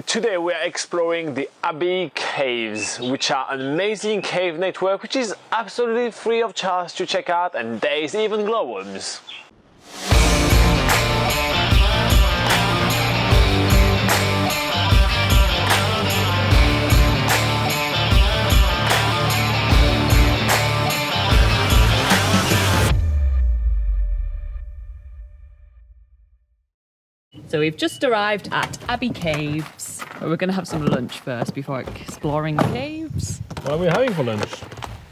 Today we are exploring the Abbey Caves, which are an amazing cave network which is absolutely free of charge to check out, and there's even glowworms. So we've just arrived at Abbey Caves, but we're going to have some lunch first before exploring the caves. What are we having for lunch?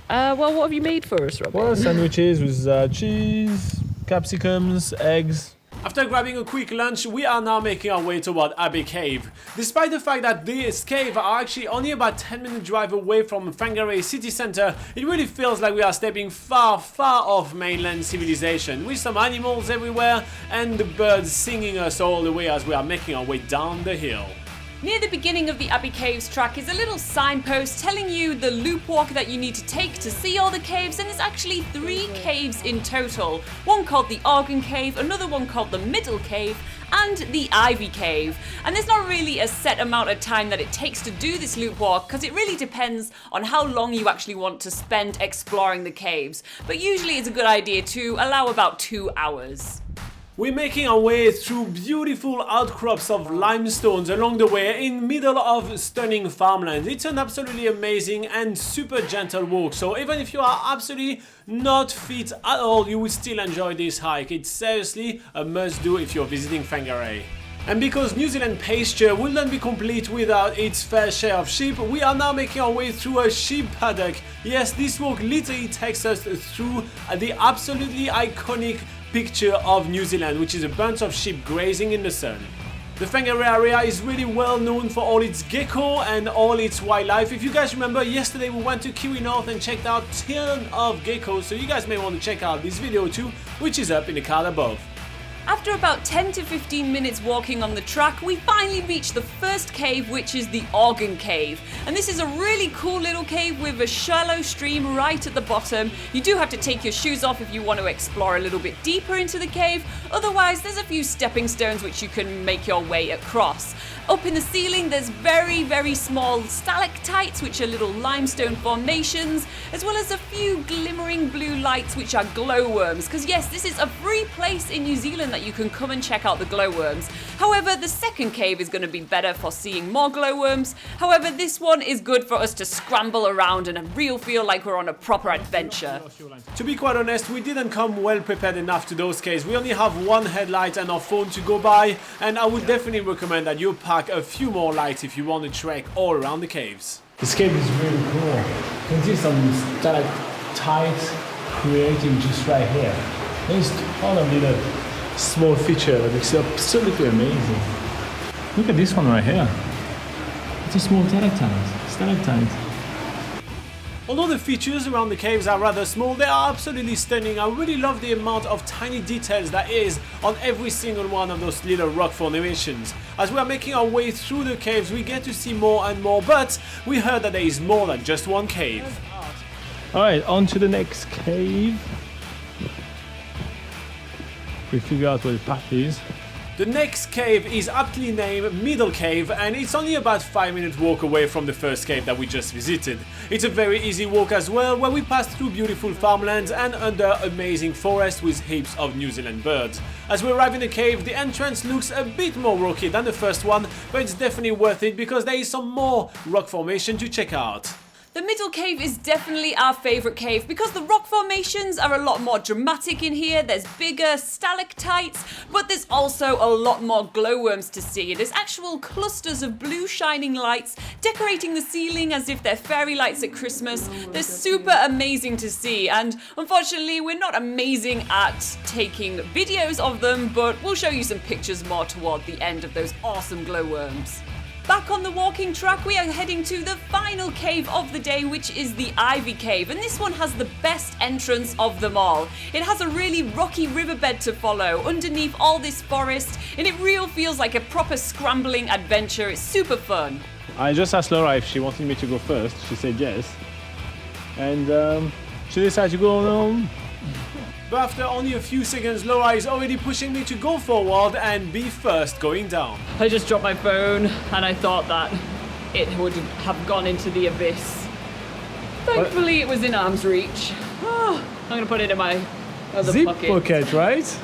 Well, what have you made for us, Robin? Well, sandwiches with cheese, capsicums, eggs. After grabbing a quick lunch, we are now making our way toward Abbey Cave. Despite the fact that these caves are actually only about 10-minute drive away from Whangarei city center, it really feels like we are stepping far, far off mainland civilization, with some animals everywhere and the birds singing us all the way as we are making our way down the hill. Near the beginning of the Abbey Caves track is a little signpost telling you the loop walk that you need to take to see all the caves, and there's actually 3 caves in total. One called the Organ Cave, another one called the Middle Cave, and the Ivy Cave. And there's not really a set amount of time that it takes to do this loop walk, because it really depends on how long you actually want to spend exploring the caves. But usually it's a good idea to allow about 2 hours. We're making our way through beautiful outcrops of limestones along the way in middle of stunning farmland. It's an absolutely amazing and super gentle walk, so even if you are absolutely not fit at all, you will still enjoy this hike. It's seriously a must-do if you're visiting Whangarei. And because New Zealand pasture will not be complete without its fair share of sheep, we are now making our way through a sheep paddock. Yes, this walk literally takes us through the absolutely iconic picture of New Zealand, which is a bunch of sheep grazing in the sun. The Whangarei area is really well known for all its gecko and all its wildlife. If you guys remember, yesterday we went to Kiwi North and checked out a ton of geckos, so you guys may want to check out this video too, which is up in the card above. After about 10 to 15 minutes walking on the track, we finally reached the first cave, which is the Organ Cave. And this is a really cool little cave with a shallow stream right at the bottom. You do have to take your shoes off if you want to explore a little bit deeper into the cave. Otherwise, there's a few stepping stones which you can make your way across. Up in the ceiling, there's very, very small stalactites, which are little limestone formations, as well as a few glimmering blue lights, which are glowworms. Because yes, this is a free place in New Zealand that you can come and check out the glowworms. However, the second cave is going to be better for seeing more glowworms. However, this one is good for us to scramble around and real feel like we're on a proper adventure. To be quite honest, we didn't come well prepared enough to those caves. We only have one headlight and our phone to go by, and I would definitely recommend that you pack a few more lights if you want to trek all around the caves. This cave is really cool. You can see some stalactites creating just right here. There's a ton of little small feature that makes it absolutely amazing. Look at this one right here. It's a small stalactite. Although the features around the caves are rather small, they are absolutely stunning. I really love the amount of tiny details that is on every single one of those little rock formations. As we are making our way through the caves, we get to see more and more, but we heard that there is more than just one cave. Alright, on to the next cave. We figure out where the path is. The next cave is aptly named Middle Cave, and it's only about 5-minute walk away from the first cave that we just visited. It's a very easy walk as well, where we pass through beautiful farmlands and under amazing forest with heaps of New Zealand birds. As we arrive in the cave, the entrance looks a bit more rocky than the first one, but it's definitely worth it because there is some more rock formation to check out. The Middle Cave is definitely our favourite cave because the rock formations are a lot more dramatic in here. There's bigger stalactites, but there's also a lot more glowworms to see. There's actual clusters of blue shining lights decorating the ceiling as if they're fairy lights at Christmas. They're super amazing to see, and unfortunately we're not amazing at taking videos of them, but we'll show you some pictures more toward the end of those awesome glowworms. Back on the walking track, we are heading to the final cave of the day, which is the Ivy Cave, and this one has the best entrance of them all. It has a really rocky riverbed to follow underneath all this forest, and it really feels like a proper scrambling adventure. It's super fun. I just asked Laura if she wanted me to go first. She said yes. And she decided to go on but after only a few seconds Laura is already pushing me to go forward and be first going down. I just dropped my phone and I thought that it would have gone into the abyss. Thankfully it was in arm's reach. Oh, I'm gonna put it in my other Zip pocket. pocket, right?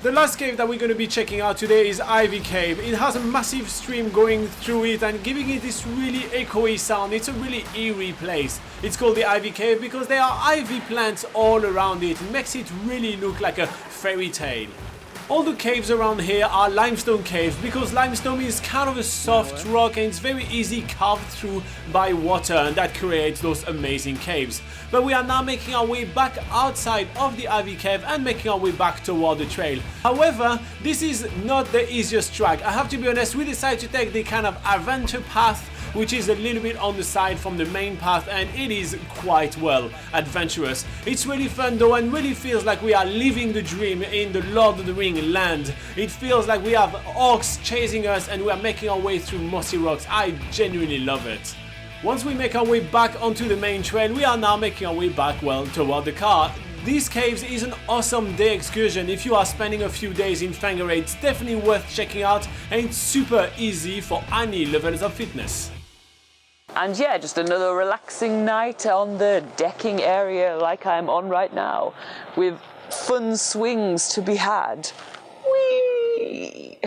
The last cave that we're going to be checking out today is Ivy Cave. It has a massive stream going through it and giving it this really echoey sound. It's a really eerie place. It's called the Ivy Cave because there are ivy plants all around it. It makes it really look like a fairy tale. All the caves around here are limestone caves because limestone is kind of a soft rock and it's very easy carved through by water, and that creates those amazing caves. But we are now making our way back outside of the Ivy Cave and making our way back toward the trail. However, this is not the easiest track. I have to be honest, we decided to take the kind of adventure path, which is a little bit on the side from the main path, and it is quite well adventurous. It's really fun though and really feels like we are living the dream in the Lord of the Rings land. It feels like we have orcs chasing us and we are making our way through mossy rocks. I genuinely love it. Once we make our way back onto the main trail, we are now making our way back, well, toward the car. These caves is an awesome day excursion. If you are spending a few days in Whangarei, it's definitely worth checking out, and it's super easy for any levels of fitness. And yeah, just another relaxing night on the decking area like I'm on right now, with fun swings to be had. Whee!